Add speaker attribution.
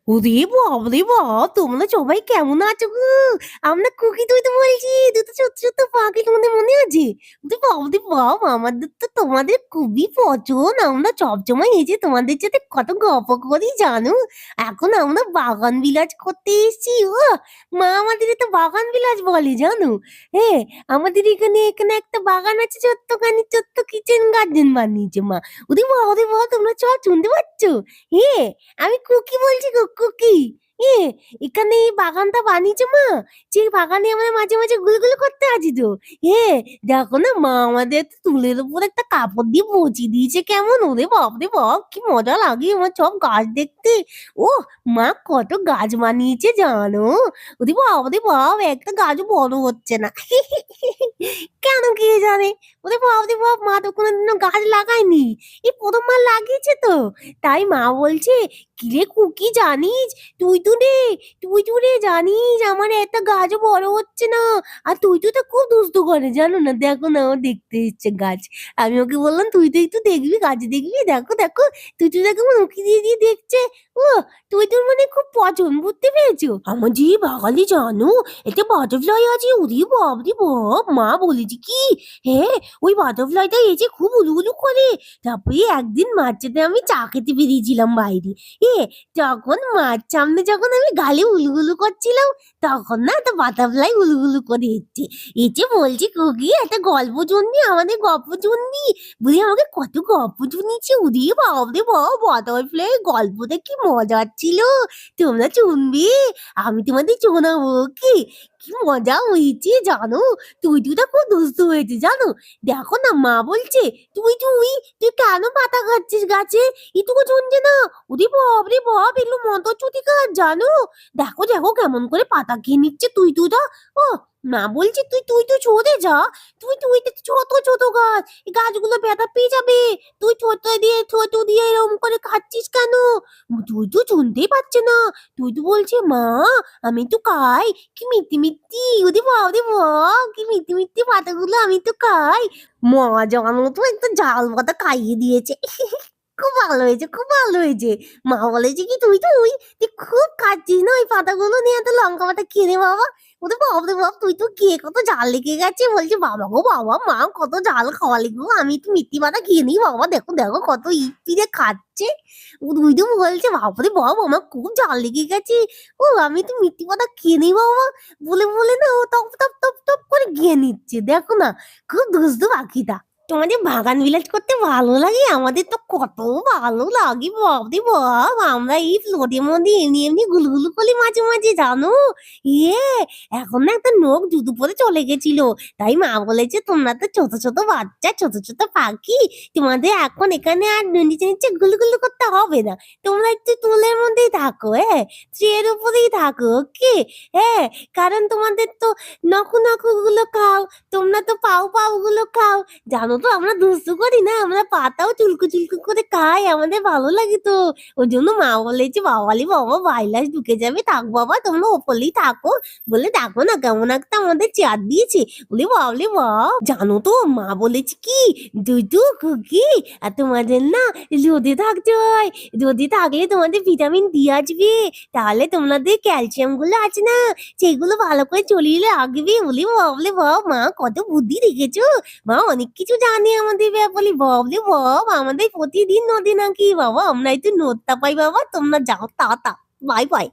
Speaker 1: ওরে বাবারে বাপ! তোমরা সবাই কেমন আছো গো? আমরা খুকি তুই তো বলছি। তুই তো সত্যি, সত্যি পাখি তোমাদের মনে আছে? ওরে বাবারে বাপ! আমাদের তো তোমাদের খুবই পছন্দ। আমরা সবসময় এই যে তোমাদের সাথে কত গল্প করি জানো? এখন আমরা বাগান বিলাস করতে এসেছি। মা আমাদের তো বাগান বিলাস বলে জানো? হ্যাঁ, আমাদের এখানে একটা বাগান আছে ছোট্টখানি ছোট্ট কিচেন গার্ডেন বানিয়েছে মা। ওরে বাবারে বাপ! তোমরা সব শুনতে পাচ্ছ? হ্যাঁ। আমি খুকি বলছি গো খুকি। এ এখানে এই বাগানটা বানিয়েছে মা। সেই বাগানে আমরা মাঝে, মাঝে ঘুরঘুর করতে আসি তো। হ্যাঁ, দেখো না মা আমাদের তো তুলের উপর একটা কাপড় দিয়ে মুছিয়ে দিয়েছে কেমন। ওরে বাপরে বাপ! কি মজা লাগে আমার সব গাছ দেখতে। ওহ! মা কত গাছ বানিয়েছে জানো? ওরে বাপরে বাপ! একটা গাছও বড় হচ্ছে না। কেন কে জানে? ওরে বাপরে বাপ! মা তো কোনোদিনও গাছ লাগায়নি। এই ১ম বার লাগিয়েছে তো। তাই মা বলছে, "কিরে খুকি জানিস তুই তো রে জানিস আমার একটা গাছও বড় হচ্ছে না। আর তুই তো খুব দুষ্টু করে জানো না? দেখো না ও দেখতে এসছে গাছ।" আমি ওকে বললাম, "তুই তো একটু দেখবি, গাছ দেখবি। দেখো, দেখো।" তুই দেখো উঁকি দিয়ে দেখছে। ওহ! তুই মানে খুব পছন্দ বুঝতে পেরেছো? আমার যে বাগানে জানো একটা বাটারফ্লাই আছে। ওরে বাপরে বাপ! মা বলেছে কি, হ্যাঁ, ওই বাটারফ্লাইটা এসে খুব উলু করে। তারপরে একদিন মার সাথে আমি চা খেতে বেরিয়েছিলাম বাইরে। এ তখন মার সামনে যখন আমি গালে উলুগুলু করছিলাম, তখন না একটা বাটারফ্লাই উলুগুলু করে এসছে। এসে বলছে, "খুকি একটা গল্প শুনবি? আমাদের গল্প শুনবি?" বলে আমাকে কত গল্প শুনিয়েছে। ওরে বাপরে বাপ! বাটারফ্লাই এর গল্পটা কি মজার ছিল। তোমরা শুনবে? আমি তোমাদের শোনাবো কি? কি মজা হয়েছে জানো? টুইটুটা খুব দুষ্টু হয়েছে জানো? দেখো না মা বলছে, "তুই কেন পাতা খাচ্ছিস গাছে? এটুকু শুনছে না?" ওরে বাপরে বাপ! এগুলো মটরশুঁটি গাছ জানো? দেখো, দেখো কেমন করে পাতা খেয়ে নিচ্ছে টুইটুটা। ওহ! মা বলছে, "তুই তো সরে যা। তুই তো ছোট, ছোট গাছ। এই গাছগুলো ব্যথা পেয়ে যাবে। তুই ছোট দিয়ে এরকম করে খাচ্ছিস কেন?" টুইটু শুনতেই পাচ্ছে না। টুইটু বলছে, "মা আমি তো খাই। কি মিষ্টি, মিষ্টি। ওরে বাবারে বাপ! কি মিষ্টি, মিষ্টি পাতাগুলো আমি তো খাই।" মা জানো তো একটা জাল পাতা খাইয়ে দিয়েছে। খুব ভালো হয়েছে, খুব ভালো হয়েছে। মা বলেছে কি, তুই খুব খাচ্ছিস না ওই পাতাগুলো নিয়ে এত লঙ্কা পাতা খেয়ে নে বাবা।" ওরে বাপরে বাপ! তুই তো খেয়ে কত ঝাল লেগে গেছে। বলছে, "বাবা গো বাবা, মা কত ঝাল খাওয়ালে গো। আমি একটু মিষ্টি পাতা খেয়ে নিই বাবা। দেখো, দেখো কত ইপিড়ে খাচ্ছে।" তুই তো বলছে, "বাবারে বাপ! আমার খুব ঝাল লেগে গেছে। ও আমি একটু মিষ্টি পাতা খেয়ে নিই বাবা।" বলে না ও টপ করে খেয়ে নিচ্ছে। দেখো না খুব দুষ্টু পাখিটা। তোমাদের বাগান বিলাস করতে ভালো লাগে? আমাদের তো কত ভালো লাগে বাপরে বাপ! আমরা এই ফ্লোরের মধ্যে এমনি গুলগুলু করি মাঝে, মাঝে জানো? ইয়ে এখন না একটা নোক জুতো পরে চলে গেছিল। তাই মা বলেছে, "তোমরা তো ছোট বাচ্চা, ছোট পাখি। তোমাদের এখন এখানে আর নিচে গুলুগুলু করতে হবে না। তোমরা একটু টুলের মধ্যেই থাকো, হ্যাঁ? ট্রের উপরেই থাকো, ওকে? হ্যাঁ? কারণ তোমাদের তো নখু গুলো খাও। তোমরা তো পাউ গুলো খাও। জানো তো আমরা দুষ্টু করি না? আমরা পাতাও চুলকু করে খাই। আমাদের ভালো লাগে তো। ওইজন্য মা বলেছে, "বাবালে বাবা ভাইরাস ঢুকে যাবে। থাক বাবা তোমরা ওপরেই থাকো।" বলে দেখো না কেমন একটা আমাদের চেয়ার দিয়েছে। ওরে বাপরে বাপ! জানো তো মা বলেছে কি, "দুদু, খুকি তোমাদের না রোদে থাকতে হয়। রোদে থাকলে তোমাদের ভিটামিন ডি আসবে। তাহলে তোমাদের ক্যালসিয়াম গুলো আছে না সেগুলো ভালো করে শরীরে লাগবে।" ওরে বাপরে বাপ! মা কত বুদ্ধি দেখেছো? মা অনেক কিছু জানে আমাদের ব্যাপারে। বাপরে বাপ! আমাদের প্রতিদিন নদে নাকি বাবা। আমরা একটু নড়তে পাই বাবা। তোমরা যাও টাটা। Bye bye.